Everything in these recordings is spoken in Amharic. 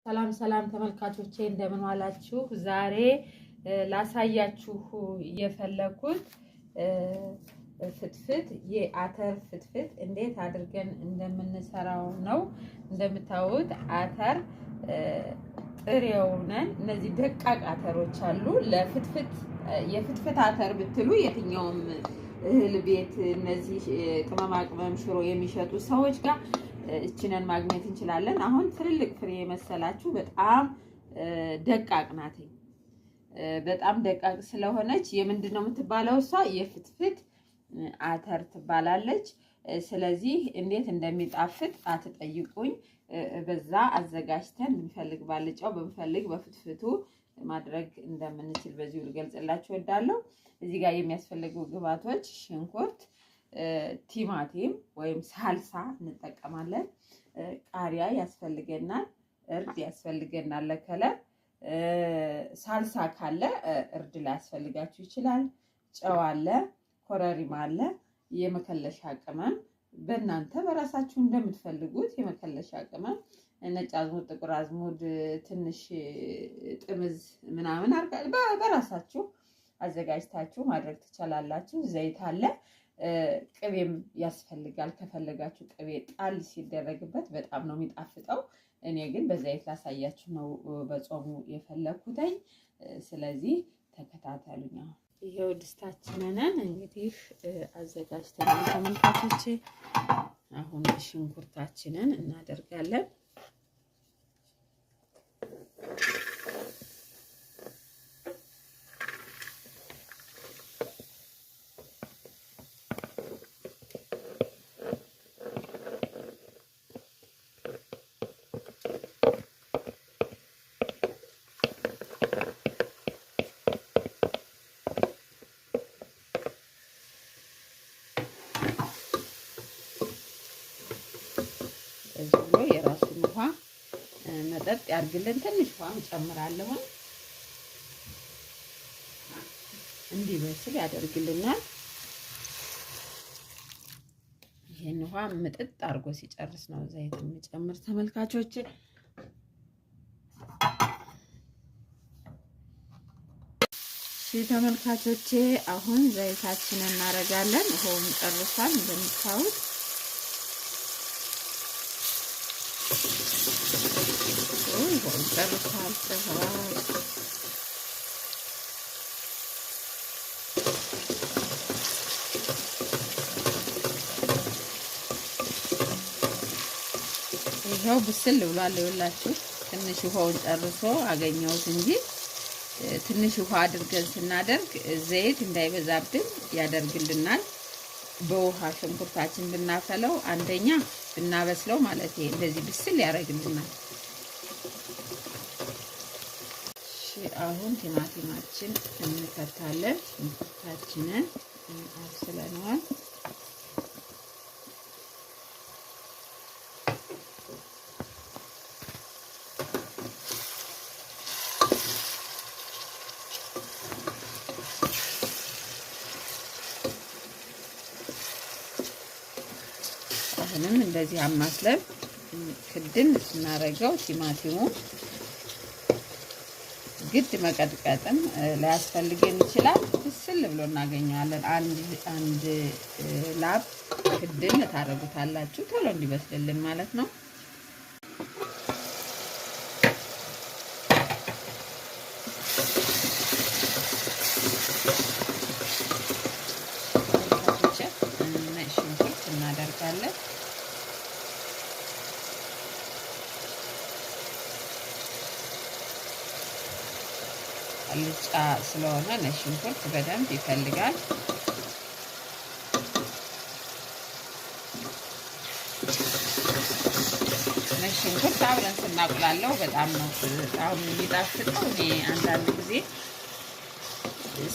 ሰላም ሰላም ተመልካቾቼ እንደምን ዋላችሁ? ዛሬ ላሳያችሁ የፈለኩት ፍትፍት የአተር ፍትፍት እንዴት አድርገን እንደምንሰራው ነው። እንደምታዩት አተር ጥሬውን እነዚህ ደቃቅ አተሮች አሉ። ለፍትፍት የፍትፍት አተር ብትሉ የትኛውም እህል ቤት እነዚህ ቅመማ ቅመም ሽሮ የሚሸጡ ሰዎች ጋር እችነን ማግኘት እንችላለን። አሁን ትልልቅ ፍሬ የመሰላችሁ በጣም ደቃቅ ናት። በጣም ደቃቅ ስለሆነች የምንድነው የምትባለው? እሷ የፍትፍት አተር ትባላለች። ስለዚህ እንዴት እንደሚጣፍጥ አትጠይቁኝ። በዛ አዘጋጅተን ብንፈልግ ባልጫው ብንፈልግ በፍትፍቱ ማድረግ እንደምንችል በዚሁ ልገልጽላችሁ እወዳለሁ። እዚህ ጋር የሚያስፈልጉ ግብአቶች ሽንኩርት፣ ቲማቲም ወይም ሳልሳ እንጠቀማለን። ቃሪያ ያስፈልገናል። እርድ ያስፈልገናል ለከለር። ሳልሳ ካለ እርድ ላይ ያስፈልጋችሁ ይችላል። ጨው አለ፣ ኮረሪማ አለ፣ የመከለሻ ቅመም በእናንተ በራሳችሁ እንደምትፈልጉት የመከለሻ ቅመም፣ ነጭ አዝሙድ፣ ጥቁር አዝሙድ፣ ትንሽ ጥምዝ ምናምን በራሳችሁ አዘጋጅታችሁ ማድረግ ትችላላችሁ። ዘይት አለ። ቅቤም ያስፈልጋል። ከፈለጋችሁ ቅቤ ጣል ሲደረግበት በጣም ነው የሚጣፍጠው። እኔ ግን በዘይት ላሳያችሁ ነው በጾሙ የፈለኩትኝ። ስለዚህ ተከታተሉኝ። ይሄው ድስታችንን እንግዲህ አዘጋጅተናል ተመልካቾቼ። አሁን ሽንኩርታችንን እናደርጋለን። እዚሁ የራሱን ውሃ መጠጥ ያርግልን። ትንሽ ውሃ እንጨምራለሁ። እንዲበስል ያደርግልናል። ይሄን ውሃ ምጥጥ አድርጎ ሲጨርስ ነው ዘይት እንጨምር ተመልካቾች። ተመልካቾቼ አሁን ዘይታችንን እናረጋለን። ውሃውን ጨርሷል እንደምታዩት። ውሃውን ጨርሷል። ይሄው ብስል ብሏል። ይኸውላችሁ ትንሽ ውሃውን ጨርሶ አገኘሁት እንጂ ትንሽ ውሃ አድርገን ስናደርግ ዘይት እንዳይበዛብን ያደርግልናል። በውሃ ሽንኩርታችን ብናፈለው አንደኛ ብናበስለው ማለት ይሄ እንደዚህ ብስል ያደርግልናል። አሁን ቲማቲማችን እንከታለን። ሽንኩርታችንን አብስለነዋል። አሁንም እንደዚህ አማስለን ክድን ስናረገው ቲማቲሙ ግድ መቀጥቀጥም ላያስፈልገን ይችላል። ብስል ብሎ እናገኘዋለን። አንድ ላብ ክድን ታረጉታላችሁ ቶሎ እንዲበስልልን ማለት ነው። ነጭ ሽንኩርት እናደርጋለን። አልጫ ስለሆነ ነጭ ሽንኩርት በደንብ ይፈልጋል። ነጭ ሽንኩርት አብረን ስናቁላለው በጣም ነው በጣም የሚጣፍጠው። እኔ አንዳንድ ጊዜ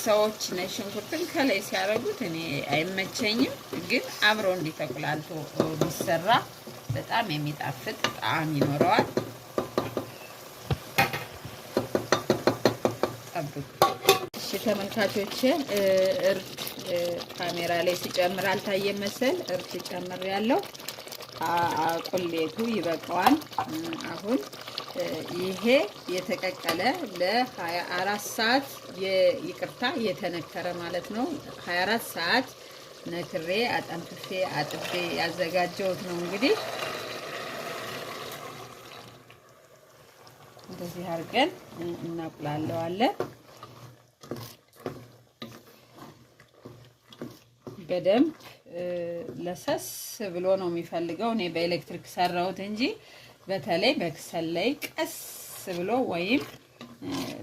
ሰዎች ነጭ ሽንኩርትን ከላይ ሲያደርጉት እኔ አይመቸኝም፣ ግን አብሮ እንዲተቁላልቶ ቢሰራ በጣም የሚጣፍጥ ጣዕም ይኖረዋል። እሺ ተመልካቾቼ እርድ ካሜራ ላይ ሲጨምር አልታየም መሰል እርድ ጨምሬያለሁ። ቁሌቱ ይበቃዋል። አሁን ይሄ የተቀቀለ ለ24 ሰዓት ይቅርታ የተነከረ ማለት ነው። 24 ሰዓት ነክሬ አጠንፍፌ አጥቤ ያዘጋጀሁት ነው። እንግዲህ እንደዚህ አድርገን እናቁላለዋለን። በደንብ ለሰስ ብሎ ነው የሚፈልገው። እኔ በኤሌክትሪክ ሰራሁት እንጂ በተለይ በክሰል ላይ ቀስ ብሎ ወይም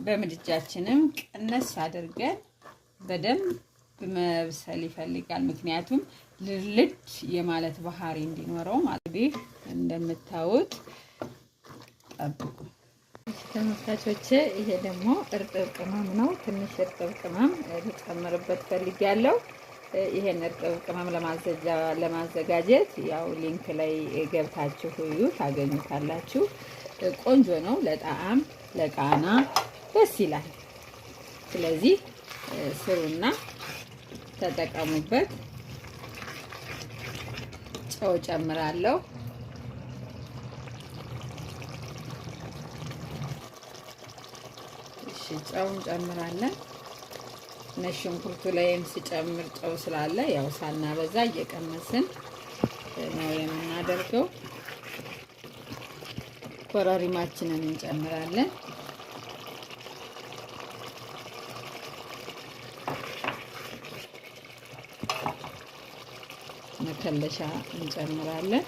በምድጃችንም ቀነስ አድርገን በደንብ መብሰል ይፈልጋል። ምክንያቱም ልልድ የማለት ባህሪ እንዲኖረው ማለት ነው። እንደምታዩት ጠብቁ ተመልካቾቼ። ይሄ ደግሞ እርጥብ ቅመም ነው። ትንሽ እርጥብ ቅመም ልጨምርበት ፈልጊያለሁ። ይሄን እርጥብ ቅመም ለማዘጋጀት ያው ሊንክ ላይ ገብታችሁ እዩ ታገኙታላችሁ። ቆንጆ ነው። ለጣዕም ለቃና ደስ ይላል። ስለዚህ ስሩና ተጠቀሙበት። ጨው ጨምራለሁ። እሺ ጨውን ጨምራለን። ሽንኩርቱ ላይም ስጨምር ጨው ስላለ ያው ሳናበዛ እየቀመስን ነው የምናደርገው። ኮረሪማችንን እንጨምራለን። መከለሻ እንጨምራለን።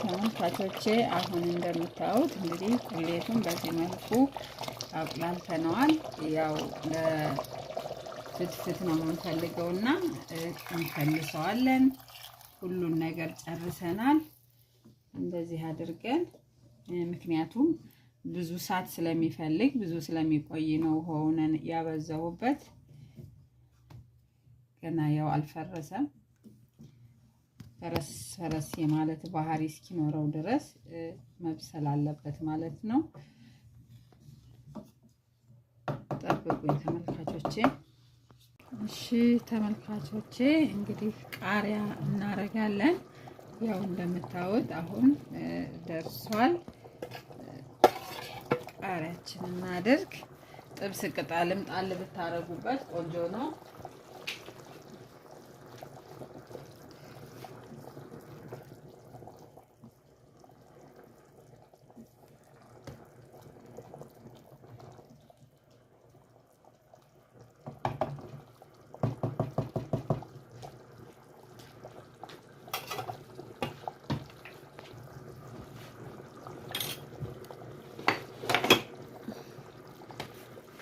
ተመልካቾቼ አሁን እንደምታዩት እንግዲህ ቁሌቱን በዚህ መልኩ አቁላልተነዋል። ያው ለፍትፍት ነው የምንፈልገውና እንፈልሰዋለን። ሁሉን ነገር ጨርሰናል። እንደዚህ አድርገን ምክንያቱም ብዙ ሰዓት ስለሚፈልግ ብዙ ስለሚቆይ ነው ውሃውን ያበዛሁበት። ገና ያው አልፈረሰም። ፈረስ የማለት ባህሪ እስኪኖረው ድረስ መብሰል አለበት ማለት ነው። ጠብቁኝ ተመልካቾቼ። እሺ ተመልካቾቼ እንግዲህ ቃሪያ እናረጋለን። ያው እንደምታዩት አሁን ደርሷል። ቃሪያችንን እናድርግ። ጥብስ ቅጠልም ጣል ብታረጉበት ቆንጆ ነው።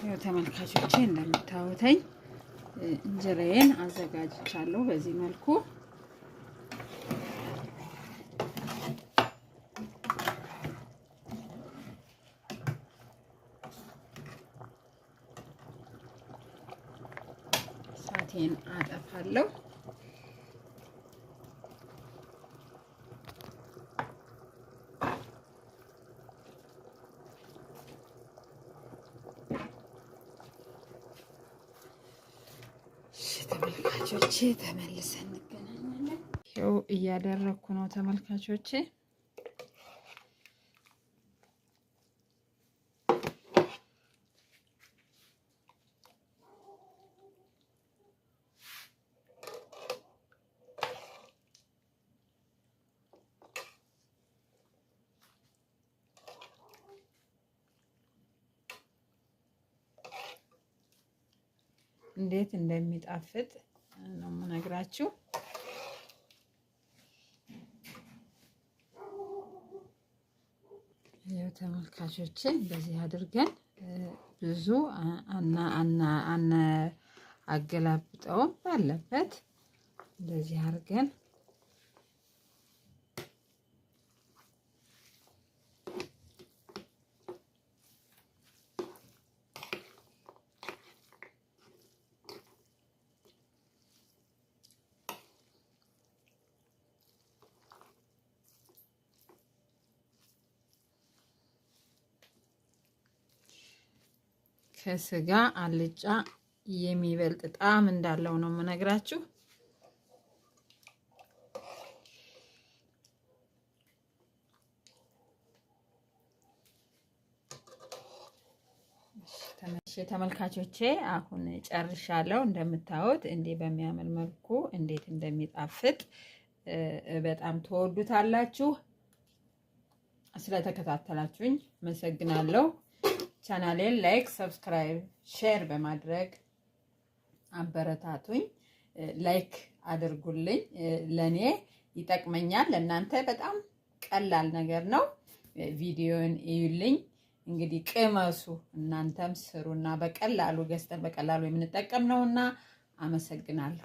ያው ተመልካቾቼ እንደምታዩተኝ እንጀራዬን አዘጋጅቻለሁ በዚህ መልኩ። እሳቴን አጠፋለሁ። ተመልካቾቼ ተመልሰን እንገናኛለን። ይኸው እያደረኩ ነው ተመልካቾቼ። እንዴት እንደሚጣፍጥ ነው የምነግራችሁ። ተመልካቾቼ እንደዚህ አድርገን ብዙ አገላብጠውም ባለበት እንደዚህ አድርገን ከስጋ አልጫ የሚበልጥ ጣዕም እንዳለው ነው የምነግራችሁ። ተመልካቾቼ አሁን ጨርሻለሁ። እንደምታዩት እንዲህ በሚያምር መልኩ እንዴት እንደሚጣፍጥ በጣም ተወዱታላችሁ። ስለተከታተላችሁኝ አመሰግናለሁ። ቻናሌን ላይክ፣ ሰብስክራይብ፣ ሼር በማድረግ አበረታቱኝ። ላይክ አድርጉልኝ፣ ለኔ ይጠቅመኛል። ለእናንተ በጣም ቀላል ነገር ነው። ቪዲዮን እዩልኝ። እንግዲህ ቅመሱ፣ እናንተም ስሩና በቀላሉ ገዝተን በቀላሉ የምንጠቀም ነውና አመሰግናለሁ።